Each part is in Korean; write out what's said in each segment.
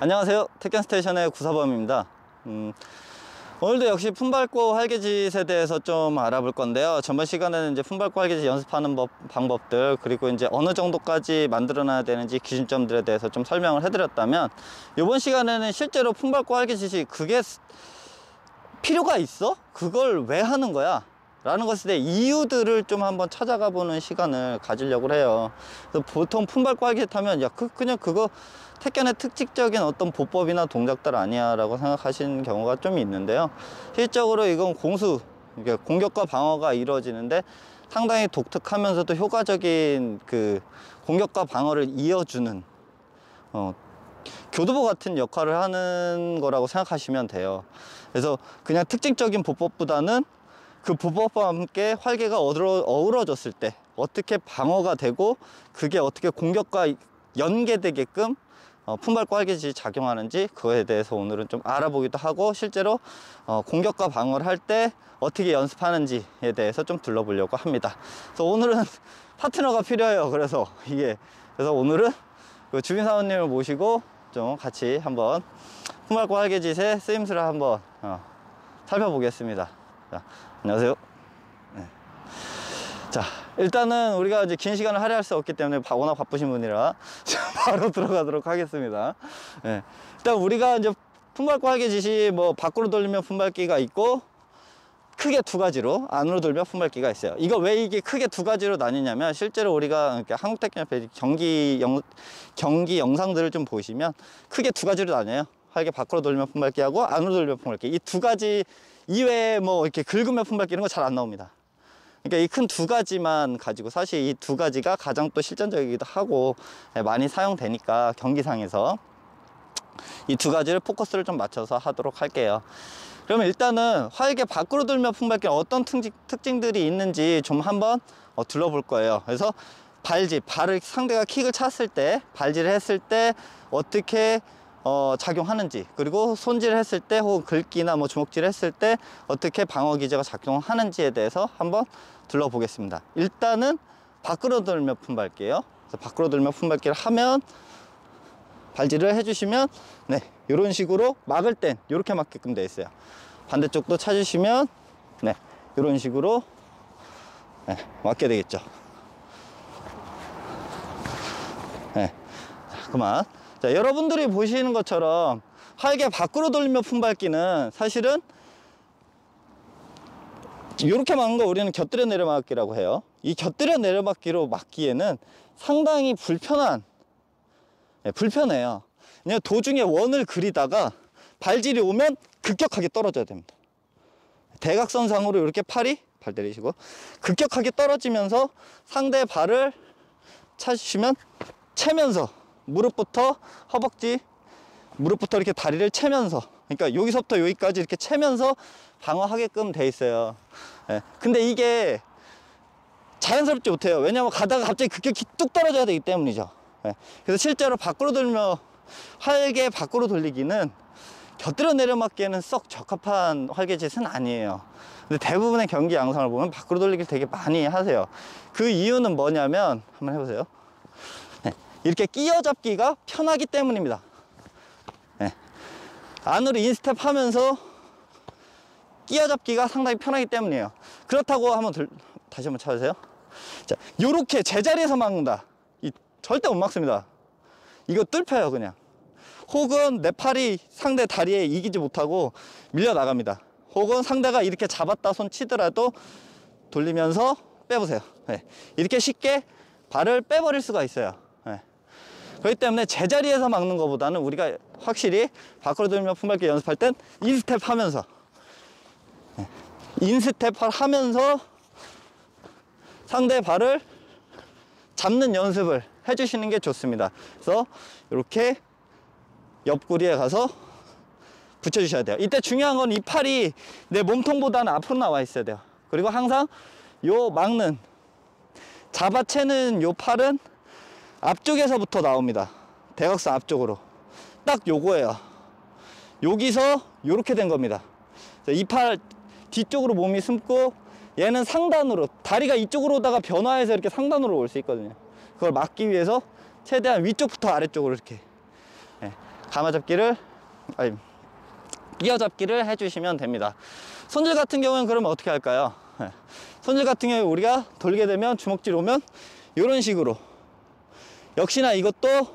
안녕하세요. 택견스테이션의 구사범입니다. 오늘도 역시 품밟고 활개짓에 대해서 좀 알아볼 건데요. 전번 시간에는 이제 품밟고 활개짓 연습하는 방법들, 그리고 이제 어느 정도까지 만들어놔야 되는지 기준점들에 대해서 좀 설명을 해드렸다면, 이번 시간에는 실제로 품밟고 활개짓이 그게 필요가 있어? 그걸 왜 하는 거야? 라는 것에 대해 이유들을 좀 한번 찾아가 보는 시간을 가지려고 해요. 그래서 보통 품밟고 활개짓 하면 그냥 그거 택견의 특징적인 어떤 보법이나 동작들 아니야 라고 생각하시는 경우가 좀 있는데요. 실적으로 이건 공격과 방어가 이루어지는데 상당히 독특하면서도 효과적인 그 공격과 방어를 이어주는 교두보 같은 역할을 하는 거라고 생각하시면 돼요. 그래서 그냥 특징적인 보법보다는 그 보법과 함께 활개가 어우러졌을 때 어떻게 방어가 되고 그게 어떻게 공격과 연계되게끔 품밟고 활개짓이 작용하는지, 그거에 대해서 오늘은 좀 알아보기도 하고, 실제로 공격과 방어를 할 때 어떻게 연습하는지에 대해서 좀 둘러보려고 합니다. 그래서 오늘은 파트너가 필요해요. 그래서 오늘은 그 주민 사원님을 모시고 좀 같이 한번 품밟고 활개짓의 쓰임새를 한번 살펴보겠습니다. 자, 안녕하세요. 네. 자, 일단은 우리가 이제 긴 시간을 할애할 수 없기 때문에 워낙 바쁘신 분이라 바로 들어가도록 하겠습니다. 네. 일단 우리가 이제 품밟고 활개짓이 뭐 밖으로 돌리면 품밟기가 있고, 크게 두 가지로 안으로 돌면 품밟기가 있어요. 이거 왜 이게 크게 두 가지로 나뉘냐면, 실제로 우리가 한국택견협회 경기 영상들을 좀 보시면 크게 두 가지로 나뉘어요. 활개 밖으로 돌면 품밟기하고 안으로 돌면 품밟기. 이 두 가지 이외에 뭐 이렇게 긁으면 품밟기 이런 거 잘 안 나옵니다. 그러니까 이 큰 두 가지만 가지고, 사실 이 두 가지가 가장 또 실전적이기도 하고 많이 사용되니까 경기상에서 이 두 가지를 포커스를 좀 맞춰서 하도록 할게요. 그러면 일단은 활개 밖으로 돌면 품밟기는 어떤 특징들이 있는지 좀 한번 둘러볼 거예요. 그래서 발을 상대가 킥을 찼을 때, 발질을 했을 때 어떻게 작용하는지, 그리고 손질을 했을 때 혹은 긁기나 뭐 주먹질을 했을 때 어떻게 방어 기제가 작용하는지에 대해서 한번 둘러보겠습니다. 일단은 밖으로 돌면 품밟기예요. 그래서 밖으로 돌면 품밟기를 하면, 발질을 해주시면 이런 식으로 막을 땐 이렇게 맞게끔 되어 있어요. 반대쪽도 찾으시면 이런 식으로 맞게 되겠죠. 자, 그만. 자, 여러분들이 보시는 것처럼 활개 밖으로 돌리며 품밟기는 사실은 이렇게 막는 거 우리는 곁들여 내려막기라고 해요. 이 곁들여 내려막기로 막기에는 상당히 불편해요. 그냥 도중에 원을 그리다가 발질이 오면 급격하게 떨어져야 됩니다. 대각선상으로 이렇게 발 내리시고 급격하게 떨어지면서 상대 발을 찾으시면 채면서 무릎부터 허벅지, 무릎부터 이렇게 다리를 채면서, 그러니까 여기서부터 여기까지 이렇게 채면서 방어하게끔 돼 있어요. 근데 이게 자연스럽지 못해요. 왜냐하면 가다가 갑자기 급격히 뚝 떨어져야 되기 때문이죠. 그래서 실제로 밖으로 돌며 활개 밖으로 돌리기는 곁들여 내려맞기에는 썩 적합한 활개짓은 아니에요. 근데 대부분의 경기 양상을 보면 밖으로 돌리기를 되게 많이 하세요. 그 이유는 뭐냐면, 한번 해보세요. 이렇게 끼어 잡기가 편하기 때문입니다. 안으로 인스텝 하면서 끼어 잡기가 상당히 편하기 때문이에요. 그렇다고 다시 한번 찾으세요. 자, 요렇게 제자리에서 막는다. 절대 못 막습니다. 이거 뚫혀요, 그냥. 혹은 내 팔이 상대 다리에 이기지 못하고 밀려 나갑니다. 혹은 상대가 이렇게 잡았다 손 치더라도 돌리면서 빼보세요. 이렇게 쉽게 발을 빼버릴 수가 있어요. 그렇기 때문에 제자리에서 막는 것보다는 우리가 확실히 밖으로 돌며 품밟기 연습할 땐 인스텝 하면서 상대 발을 잡는 연습을 해주시는 게 좋습니다. 그래서 이렇게 옆구리에 가서 붙여주셔야 돼요. 이때 중요한 건 이 팔이 내 몸통보다는 앞으로 나와 있어야 돼요. 그리고 항상 잡아채는 요 팔은 앞쪽에서부터 나옵니다. 대각선 앞쪽으로. 딱 요거예요. 여기서 요렇게 된 겁니다. 이 팔 뒤쪽으로 몸이 숨고, 얘는 상단으로, 다리가 이쪽으로 오다가 변화해서 이렇게 상단으로 올 수 있거든요. 그걸 막기 위해서 최대한 위쪽부터 아래쪽으로 이렇게 가마잡기를, 아니, 끼어잡기를 해주시면 됩니다. 손질 같은 경우는 그러면 어떻게 할까요? 손질 같은 경우에 우리가 돌게 되면, 주먹질 오면 이런 식으로, 역시나 이것도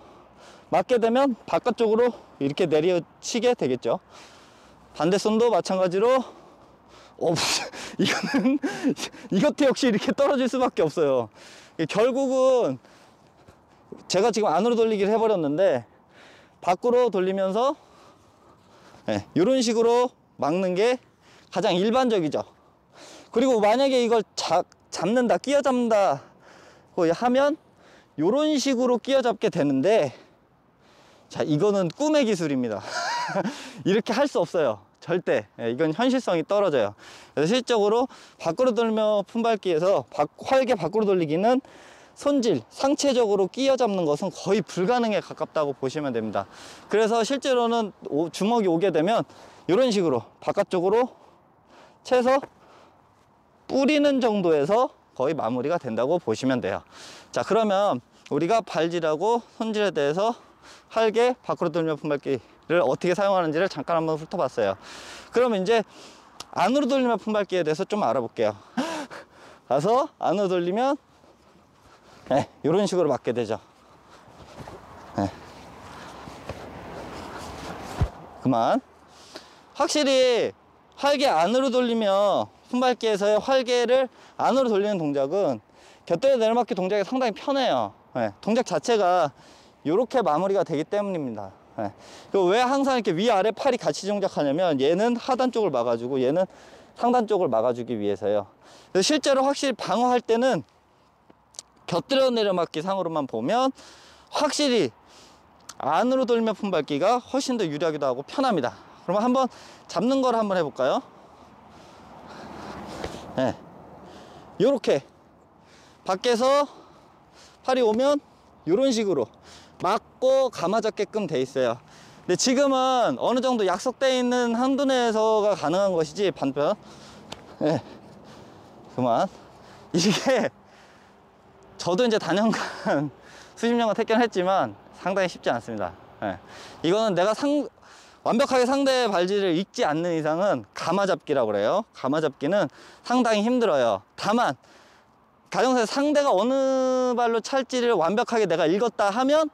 맞게 되면 바깥쪽으로 이렇게 내려치게 되겠죠. 반대손도 마찬가지로, 이거는 이것도 역시 이렇게 떨어질 수밖에 없어요. 결국은 제가 지금 안으로 돌리기를 해버렸는데, 밖으로 돌리면서 이런 식으로 막는 게 가장 일반적이죠. 그리고 만약에 이걸 잡는다, 끼어 잡는다 하면 이런 식으로 끼어 잡게 되는데, 자, 이거는 꿈의 기술입니다. 이렇게 할 수 없어요. 절대. 이건 현실성이 떨어져요. 그래서 실적으로 밖으로 돌며 품밟기에서 활개 밖으로 돌리기는 손질, 상체적으로 끼어 잡는 것은 거의 불가능에 가깝다고 보시면 됩니다. 그래서 실제로는 주먹이 오게 되면 이런 식으로 바깥쪽으로 채서 뿌리는 정도에서 거의 마무리가 된다고 보시면 돼요. 자, 그러면 우리가 발질하고 손질에 대해서 활개 밖으로 돌며 품밟기를 어떻게 사용하는지를 잠깐 한번 훑어봤어요. 그러면 이제 안으로 돌리며 품밟기에 대해서 좀 알아볼게요. 가서 안으로 돌리면 이런 식으로 맞게 되죠. 그만. 확실히 활개 안으로 돌리며 품밟기에서의 활개를 안으로 돌리는 동작은 곁들여 내려맞기 동작이 상당히 편해요. 동작 자체가 이렇게 마무리가 되기 때문입니다. 왜 항상 이렇게 위아래 팔이 같이 동작하냐면, 얘는 하단 쪽을 막아주고 얘는 상단 쪽을 막아주기 위해서요. 그래서 실제로 확실히 방어할 때는 곁들여 내려맞기 상으로만 보면 확실히 안으로 돌며 품밟기가 훨씬 더 유리하기도 하고 편합니다. 그러면 한번 잡는 걸 한번 해볼까요? 요렇게 밖에서 팔이 오면 이런 식으로 맞고 감아잡게끔 돼 있어요. 근데 지금은 어느 정도 약속되어 있는 한도 내에서가 가능한 것이지, 반편. 그만. 이게 저도 이제 단연간 수십 년간 택견을 했지만 상당히 쉽지 않습니다. 이거는 내가 완벽하게 상대의 발질을 읽지 않는 이상은 가마잡기라고 그래요. 가마잡기는 상당히 힘들어요. 다만 가정사에 상대가 어느 발로 찰지를 완벽하게 내가 읽었다 하면,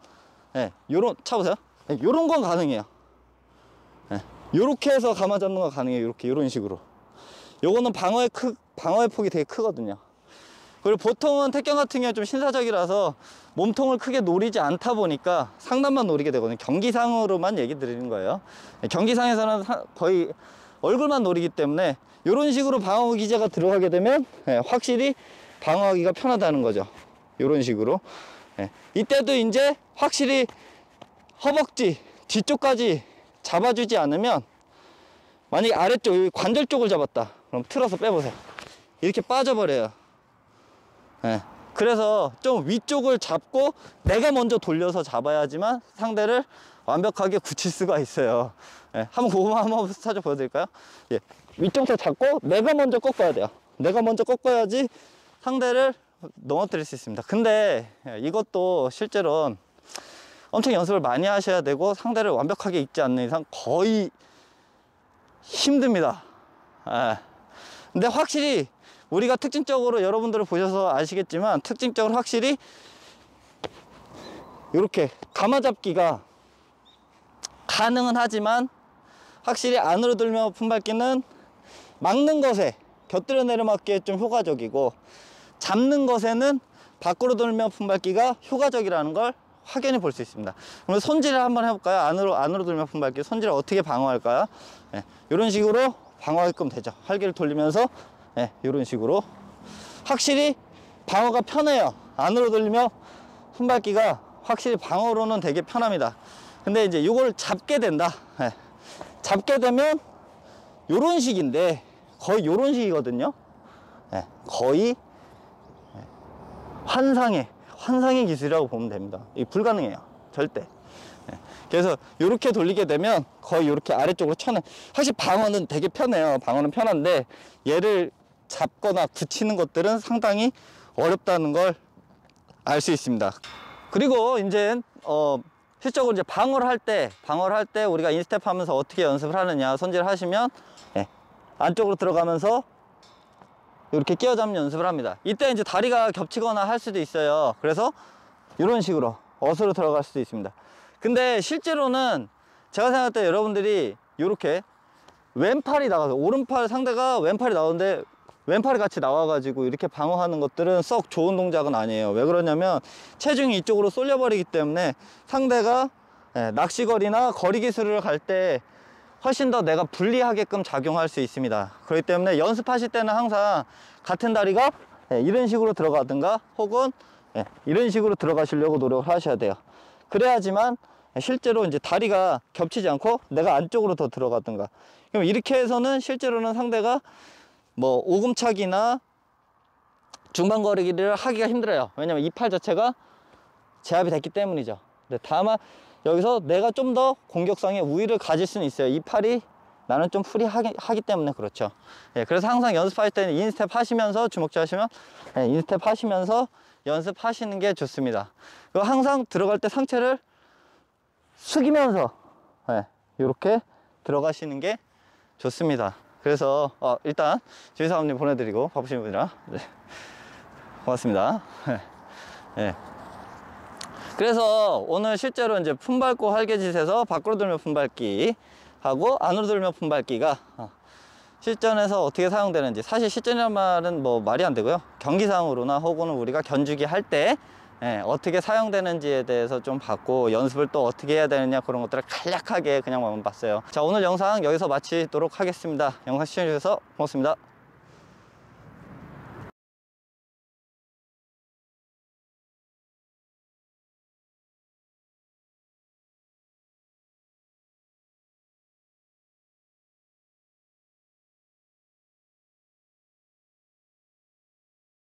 요런, 차보세요. 요런 건 가능해요. 요렇게 해서 가마 잡는 건 가능해요. 요렇게, 요런 식으로. 요거는 방어의 폭이 되게 크거든요. 그리고 보통은 택견 같은 경우에 좀 신사적이라서 몸통을 크게 노리지 않다 보니까 상단만 노리게 되거든요. 경기상으로만 얘기 드리는 거예요. 경기상에서는 거의 얼굴만 노리기 때문에 이런 식으로 방어 기제가 들어가게 되면 확실히 방어하기가 편하다는 거죠. 이런 식으로. 이때도 이제 확실히 허벅지 뒤쪽까지 잡아주지 않으면, 만약에 아래쪽 여기 관절 쪽을 잡았다 그럼 틀어서 빼보세요. 이렇게 빠져버려요. 그래서 좀 위쪽을 잡고 내가 먼저 돌려서 잡아야지만 상대를 완벽하게 굳힐 수가 있어요. 한번 그거만 한번 살짝 보여드릴까요? 위쪽부터 잡고 내가 먼저 꺾어야 돼요. 내가 먼저 꺾어야지 상대를 넘어뜨릴 수 있습니다. 근데 이것도 실제로는 엄청 연습을 많이 하셔야 되고 상대를 완벽하게 읽지 않는 이상 거의 힘듭니다. 근데 확실히 우리가 특징적으로, 여러분들을 보셔서 아시겠지만 특징적으로 확실히 이렇게 가마잡기가 가능은 하지만 확실히 안으로 들며 품밟기는 막는 것에, 곁들여 내려맞기에 좀 효과적이고, 잡는 것에는 밖으로 돌며 품밟기가 효과적이라는 걸 확연히 볼 수 있습니다. 그럼 손질을 한번 해볼까요? 안으로 돌며 품밟기 손질을 어떻게 방어할까요? 이런 식으로 방어하게끔 되죠. 활기를 돌리면서 이런 식으로 확실히 방어가 편해요. 안으로 돌리며 품밟기가 확실히 방어로는 되게 편합니다. 근데 이제 이걸 잡게 된다. 잡게 되면 요런 식인데 거의 요런 식이거든요. 거의 환상의 기술이라고 보면 됩니다. 이게 불가능해요. 절대. 그래서 이렇게 돌리게 되면 거의 이렇게 아래쪽으로 쳐내. 사실 방어는 되게 편해요. 방어는 편한데 얘를 잡거나 붙이는 것들은 상당히 어렵다는 걸 알 수 있습니다. 그리고 이제 실적으로 이제 방어를 할 때 우리가 인스텝 하면서 어떻게 연습을 하느냐 손질을 하시면 예, 안쪽으로 들어가면서 이렇게 끼어잡는 연습을 합니다. 이때 이제 다리가 겹치거나 할 수도 있어요. 그래서 이런 식으로 어스로 들어갈 수도 있습니다. 근데 실제로는 제가 생각할 때 여러분들이 이렇게 왼팔이 나가서 오른팔 상대가 왼팔이 나오는데 왼팔이 같이 나와가지고 이렇게 방어하는 것들은 썩 좋은 동작은 아니에요. 왜 그러냐면 체중이 이쪽으로 쏠려버리기 때문에 상대가 낚시거리나 거리 기술을 갈 때 훨씬 더 내가 불리하게끔 작용할 수 있습니다. 그렇기 때문에 연습하실 때는 항상 같은 다리가 이런 식으로 들어가든가 혹은 이런 식으로 들어가시려고 노력을 하셔야 돼요. 그래야지만 실제로 이제 다리가 겹치지 않고 내가 안쪽으로 더 들어가든가. 그럼 이렇게 해서는 실제로는 상대가 뭐 오금차기나 중반거리기를 하기가 힘들어요. 왜냐면 이 팔 자체가 제압이 됐기 때문이죠. 근데 다만 여기서 내가 좀 더 공격성의 우위를 가질 수는 있어요. 이 팔이 나는 좀 프리하기 때문에 그렇죠. 그래서 항상 연습할 때는 인스텝 하시면서 주먹질 하시면 인스텝 하시면서 연습하시는 게 좋습니다. 그리고 항상 들어갈 때 상체를 숙이면서 이렇게 들어가시는 게 좋습니다. 그래서 일단 주의사원님 보내드리고 바쁘신 분이라 고맙습니다. 그래서 오늘 실제로 이제 품밟고 활개짓에서 밖으로 들며 품밟기 하고 안으로 들며 품밟기가 실전에서 어떻게 사용되는지, 사실 실전이란 말은 뭐 말이 안 되고요. 경기상으로나 혹은 우리가 견주기 할 때 어떻게 사용되는지에 대해서 좀 봤고, 연습을 또 어떻게 해야 되느냐 그런 것들을 간략하게 그냥 봤어요. 자, 오늘 영상 여기서 마치도록 하겠습니다. 영상 시청해주셔서 고맙습니다.